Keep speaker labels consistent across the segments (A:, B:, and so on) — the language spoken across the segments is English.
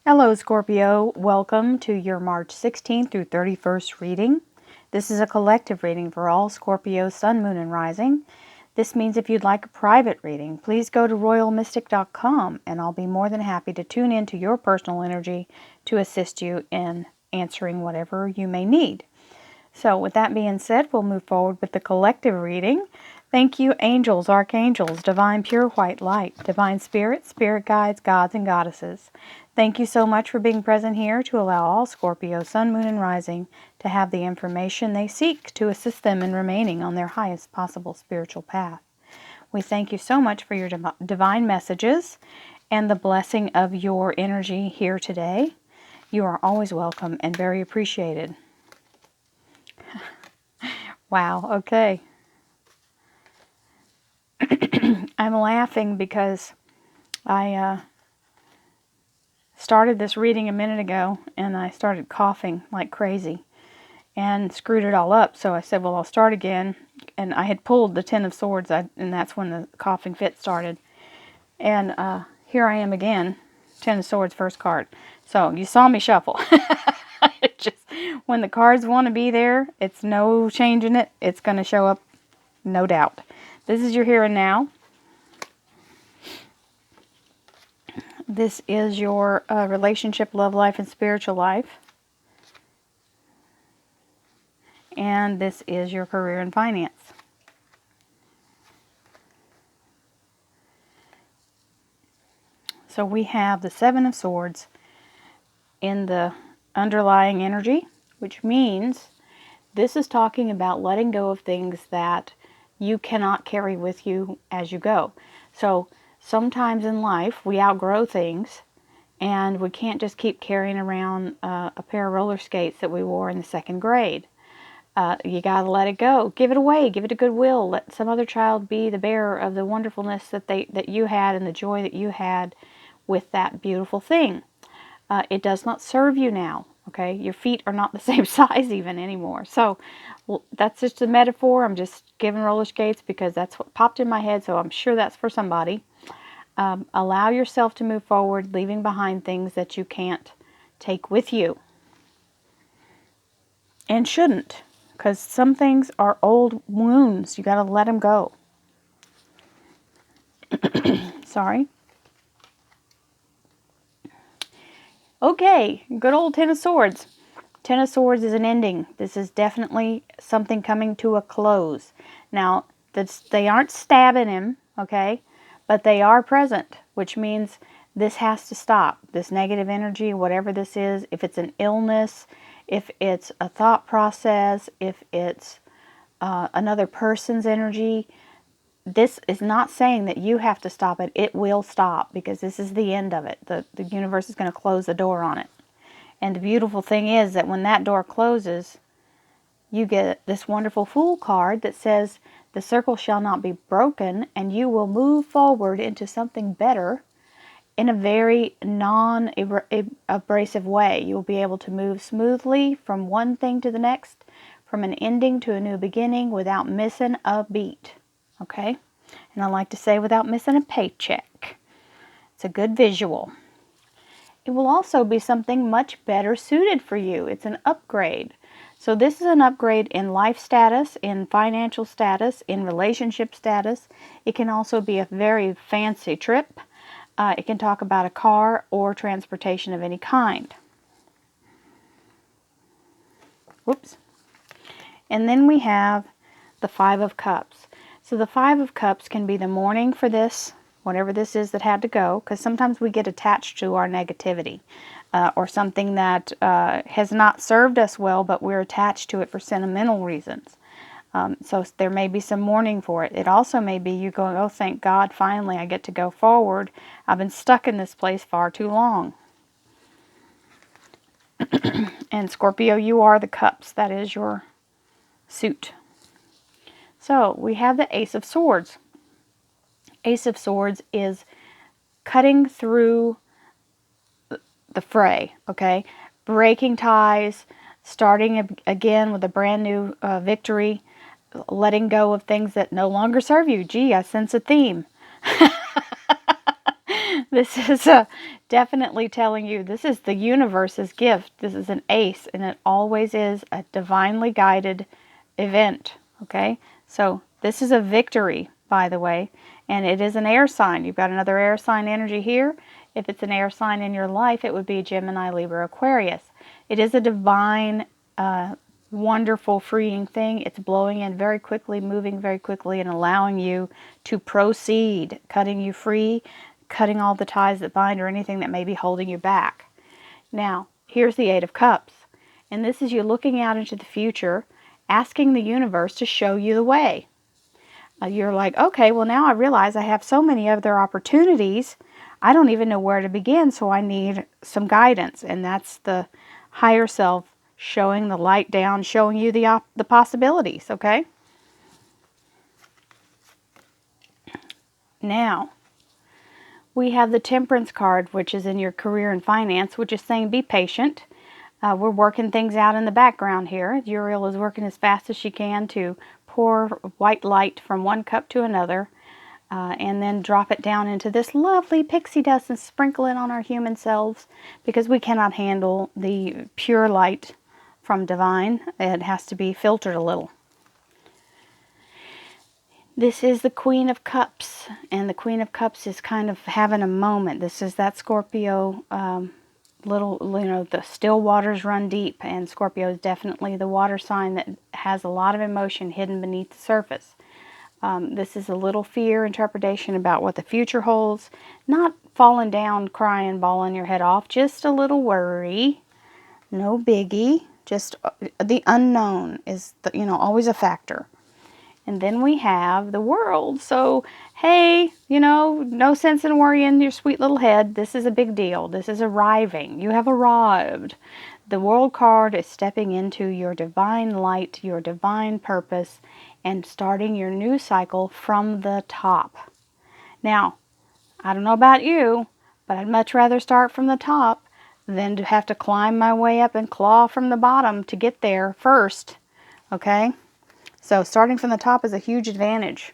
A: Hello Scorpio, welcome to your March 16th through 31st reading. This is a collective reading for all Scorpio, Sun, Moon, and Rising. This means if you'd like a private reading, please go to royalmystic.com and I'll be more than happy to tune into your personal energy to assist you in answering whatever you may need. So with that being said, we'll move forward with the collective reading. Thank you, angels, archangels, divine pure white light, divine spirits, spirit guides, gods, and goddesses. Thank you so much for being present here to allow all Scorpio, Sun, Moon, and Rising to have the information they seek to assist them in remaining on their highest possible spiritual path. We thank you so much for your divine messages and the blessing of your energy here today. You are always welcome and very appreciated. Wow, okay. I'm laughing because I started this reading a minute ago and I started coughing like crazy and screwed it all up. So I said, well, I'll start again. And I had pulled the Ten of Swords, and that's when the coughing fit started. And here I am again, Ten of Swords, first card. So you saw me shuffle. It just, when the cards want to be there, it's no changing it. It's going to show up, no doubt. This is your here and now. This is your relationship, love life, and spiritual life. And this is your career and finance. So we have the Seven of Swords in the underlying energy, which means this is talking about letting go of things that you cannot carry with you as you go. So sometimes in life we outgrow things and we can't just keep carrying around a pair of roller skates that we wore in the second grade. You got to let it go. Give it away. Give it to Goodwill. Let some other child be the bearer of the wonderfulness that you had and the joy that you had with that beautiful thing. It does not serve you now. Okay, your feet are not the same size even anymore. So that's just a metaphor. I'm just giving roller skates because that's what popped in my head. So I'm sure that's for somebody. Allow yourself to move forward, leaving behind things that you can't take with you. And shouldn't. Because some things are old wounds. You got to let them go. Sorry. Okay, good old Ten of Swords. Ten of Swords is an ending. This is definitely something coming to a close. Now, they aren't stabbing him, okay? But they are present, which means this has to stop. This negative energy, whatever this is, if it's an illness, if it's a thought process, if it's another person's energy, this is not saying that you have to stop it. It will stop because this is the end of it. The universe is going to close the door on it. And the beautiful thing is that when that door closes, you get this wonderful Fool card that says, the circle shall not be broken, and you will move forward into something better in a very non-abrasive way. You will be able to move smoothly from one thing to the next, from an ending to a new beginning without missing a beat. Okay? And I like to say without missing a paycheck. It's a good visual. It will also be something much better suited for you. It's an upgrade. So this is an upgrade in life status, in financial status, in relationship status. It can also be a very fancy trip. It can talk about a car or transportation of any kind. Whoops. And then we have the Five of Cups. So the Five of Cups can be the mourning for this, whatever this is that had to go, because sometimes we get attached to our negativity or something that has not served us well, but we're attached to it for sentimental reasons. So there may be some mourning for it. It also may be you going, oh, thank God, finally I get to go forward. I've been stuck in this place far too long. And Scorpio, you are the cups. That is your suit. So we have the Ace of Swords. Ace of Swords is cutting through the fray, okay? Breaking ties, starting again with a brand new victory, letting go of things that no longer serve you. Gee, I sense a theme. This is definitely telling you this is the universe's gift. This is an ace, and it always is a divinely guided event. Okay, so this is a victory, by the way, and it is an air sign. You've got another air sign energy here. If it's an air sign in your life, it would be Gemini, Libra, Aquarius. It is a divine, wonderful, freeing thing. It's blowing in very quickly, moving very quickly, and allowing you to proceed, cutting you free, cutting all the ties that bind or anything that may be holding you back. Now, here's the Eight of Cups. And this is you looking out into the future, asking the universe to show you the way. You're like, okay, well, now I realize I have so many other opportunities. I don't even know where to begin, so I need some guidance. And that's the higher self showing the light down, showing you the possibilities, okay? Now, we have the Temperance card, which is in your career and finance, which is saying be patient. We're working things out in the background here. Uriel is working as fast as she can to pour white light from one cup to another, and then drop it down into this lovely pixie dust and sprinkle it on our human selves, because we cannot handle the pure light from divine. It has to be filtered a little. This is the Queen of Cups, and the Queen of Cups is kind of having a moment. This is that Scorpio, the still waters run deep, and Scorpio is definitely the water sign that has a lot of emotion hidden beneath the surface. This is a little fear interpretation about what the future holds. Not falling down, crying, bawling your head off, just a little worry. No biggie. Just the unknown is, always a factor. And then we have the World. So, hey, no sense in worrying your sweet little head. This is a big deal. This is arriving. You have arrived. The World card is stepping into your divine light, your divine purpose, and starting your new cycle from the top. Now, I don't know about you, but I'd much rather start from the top than to have to climb my way up and claw from the bottom to get there first. Okay? So starting from the top is a huge advantage.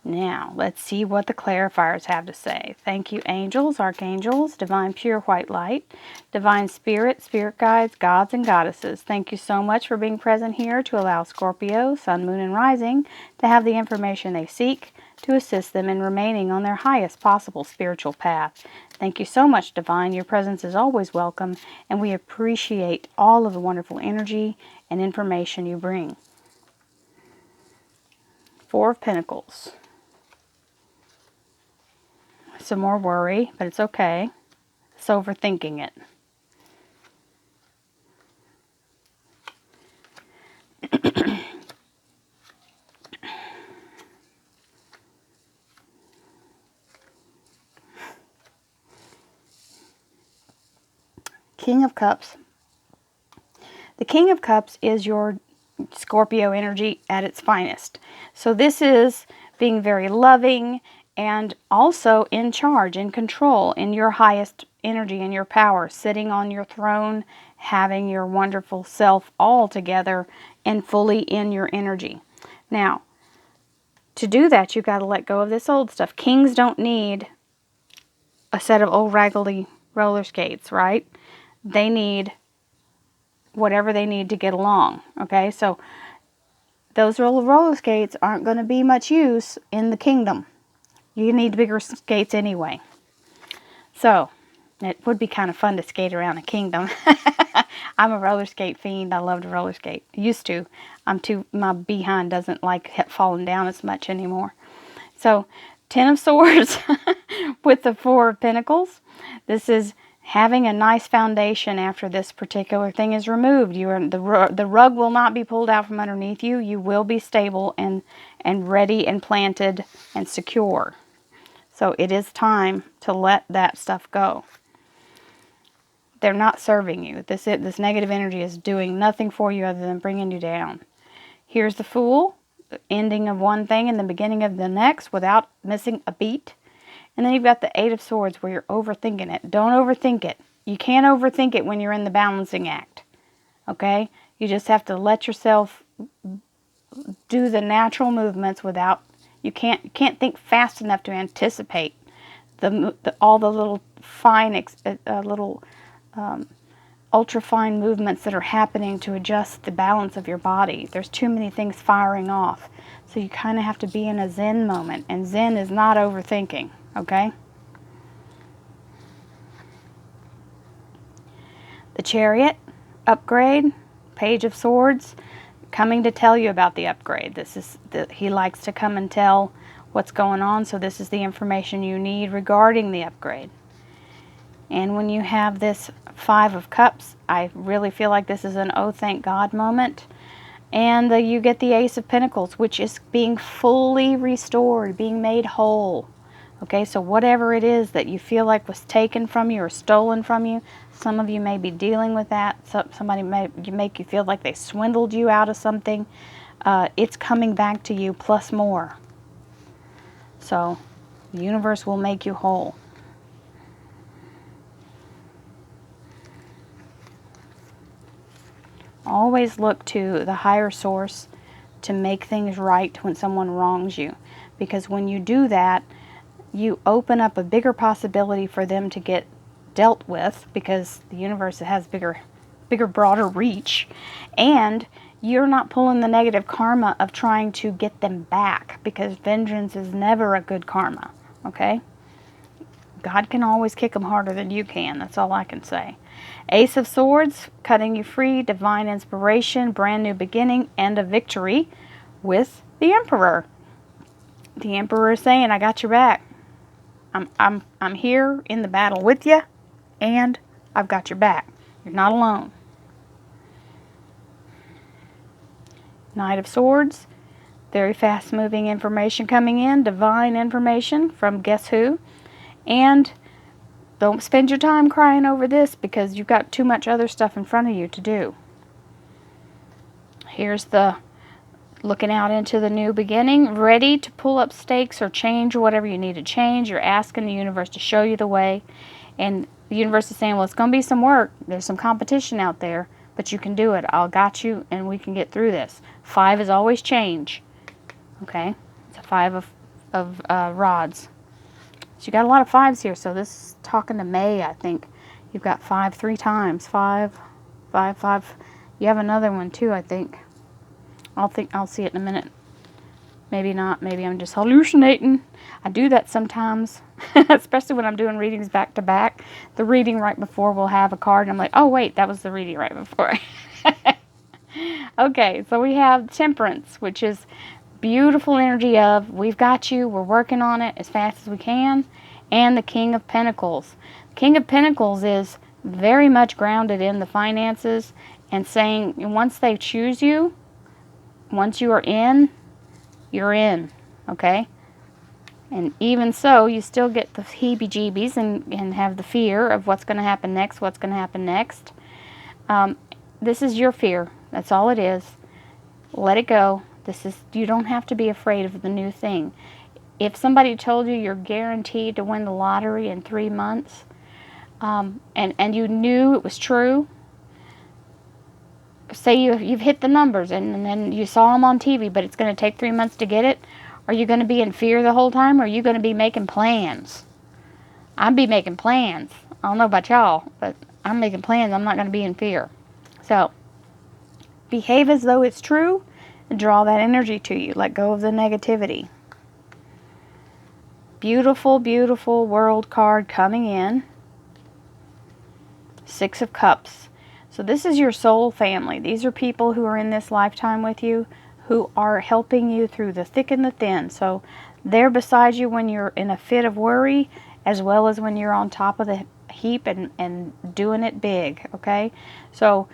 A: Now, let's see what the clarifiers have to say. Thank you, angels, archangels, divine pure white light, divine spirit, spirit guides, gods, and goddesses. Thank you so much for being present here to allow Scorpio, sun, moon, and rising to have the information they seek to assist them in remaining on their highest possible spiritual path. Thank you so much, Divine. Your presence is always welcome, and we appreciate all of the wonderful energy and information you bring. Four of Pentacles. Some more worry, but it's okay. It's overthinking it. King of Cups. The King of Cups is your Scorpio energy at its finest. So this is being very loving and also in charge, in control, in your highest energy and your power, sitting on your throne, having your wonderful self all together and fully in your energy. Now, to do that, you've got to let go of this old stuff. Kings don't need a set of old raggedy roller skates, right? They need whatever they need to get along, okay? So those roller skates aren't going to be much use in the kingdom. You need bigger skates anyway. So it would be kind of fun to skate around a kingdom. I'm a roller skate fiend. I love to roller skate. Used to. My behind doesn't like falling down as much anymore. So 10 of Swords with the Four of Pentacles. This is having a nice foundation after this particular thing is removed. The rug will not be pulled out from underneath you. You will be stable and ready and planted and secure. So it is time to let that stuff go. They're not serving you. This negative energy is doing nothing for you other than bringing you down. Here's the Fool, the ending of one thing and the beginning of the next without missing a beat. And then you've got the Eight of Swords where you're overthinking it. Don't overthink it. You can't overthink it when you're in the balancing act. Okay? You just have to let yourself do the natural movements without... You can't think fast enough to anticipate all the little fine, little ultra fine movements that are happening to adjust the balance of your body. There's too many things firing off. So you kind of have to be in a Zen moment. And Zen is not overthinking, okay? The Chariot, upgrade, Page of Swords, coming to tell you about the upgrade. He likes to come and tell what's going on, so this is the information you need regarding the upgrade. And when you have this Five of Cups, I really feel like this is an oh thank God moment. And you get the Ace of Pentacles, which is being fully restored, being made whole. Okay, so whatever it is that you feel like was taken from you or stolen from you, some of you may be dealing with that. Somebody may make you feel like they swindled you out of something. It's coming back to you plus more. So the universe will make you whole. Always look to the higher source to make things right when someone wrongs you. Because when you do that, you open up a bigger possibility for them to get dealt with, because the universe has bigger, broader reach. And you're not pulling the negative karma of trying to get them back, because vengeance is never a good karma, okay? God can always kick them harder than you can. That's all I can say. Ace of Swords, cutting you free, divine inspiration, brand new beginning, and a victory with the Emperor. The Emperor is saying, I got your back. I'm here in the battle with you, and I've got your back. You're not alone. Knight of Swords, very fast moving information coming in, divine information from guess who. And don't spend your time crying over this, because you've got too much other stuff in front of you to do. Here's the looking out into the new beginning, ready to pull up stakes or change whatever you need to change. You're asking the universe to show you the way. And the universe is saying, well, it's going to be some work. There's some competition out there, but you can do it. I'll got you, and we can get through this. 5 is always change. Okay? It's a 5 of rods. So you got a lot of 5s here. So this is talking to May, I think. You've got 5 3 times. 5, 5, 5. You have another one too, I think. I'll see it in a minute. Maybe not. Maybe I'm just hallucinating. I do that sometimes, especially when I'm doing readings back to back. The reading right before will have a card, and I'm like, oh wait, that was the reading right before. Okay, so we have Temperance, which is beautiful energy of, we've got you, we're working on it as fast as we can. And the King of Pentacles. King of Pentacles is very much grounded in the finances, and saying once they choose you, once you are in, you're in, okay? And even so, you still get the heebie-jeebies and have the fear of what's going to happen next, what's going to happen next. This is your fear. That's all it is. Let it go. You don't have to be afraid of the new thing. If somebody told you you're guaranteed to win the lottery in 3 months, and you knew it was true, say you've hit the numbers and then you saw them on TV, but it's going to take 3 months to get it, are you going to be in fear the whole time, or are you going to be making plans? I'd be making plans. I don't know about y'all, but I'm making plans. I'm not going to be in fear. So, behave as though it's true and draw that energy to you. Let go of the negativity. Beautiful, beautiful World card coming in. 6 of Cups. So this is your soul family. These are people who are in this lifetime with you, who are helping you through the thick and the thin. So they're beside you when you're in a fit of worry, as well as when you're on top of the heap and doing it big, okay? So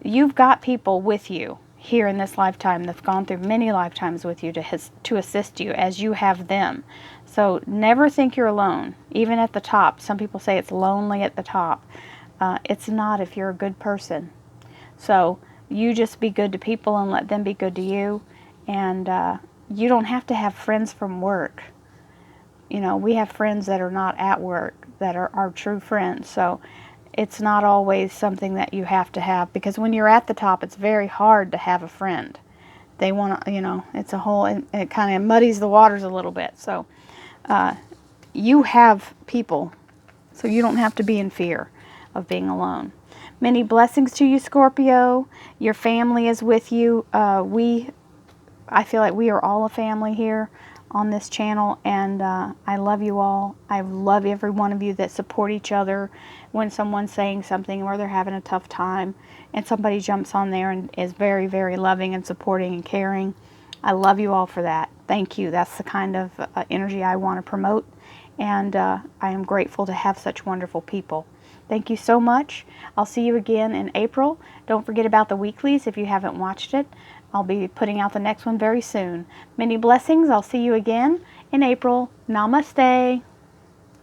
A: you've got people with you here in this lifetime that've gone through many lifetimes with you to assist you as you have them. So never think you're alone, even at the top. Some people say it's lonely at the top. It's not if you're a good person. So you just be good to people and let them be good to you. And you don't have to have friends from work. You know, we have friends that are not at work that are our true friends. So it's not always something that you have to have, because when you're at the top, it's very hard to have a friend. They want to, you know, it's a whole, it kind of muddies the waters a little bit. So you have people, so you don't have to be in fear of being alone. Many blessings to you, Scorpio. Your family is with you. I feel like we are all a family here on this channel, and I love you all. I love every one of you that support each other when someone's saying something or they're having a tough time, and somebody jumps on there and is very, very loving and supporting and caring. I love you all for that. Thank you. That's the kind of energy I want to promote, and I am grateful to have such wonderful people. Thank you so much. I'll see you again in April. Don't forget about the weeklies if you haven't watched it. I'll be putting out the next one very soon. Many blessings. I'll see you again in April. Namaste.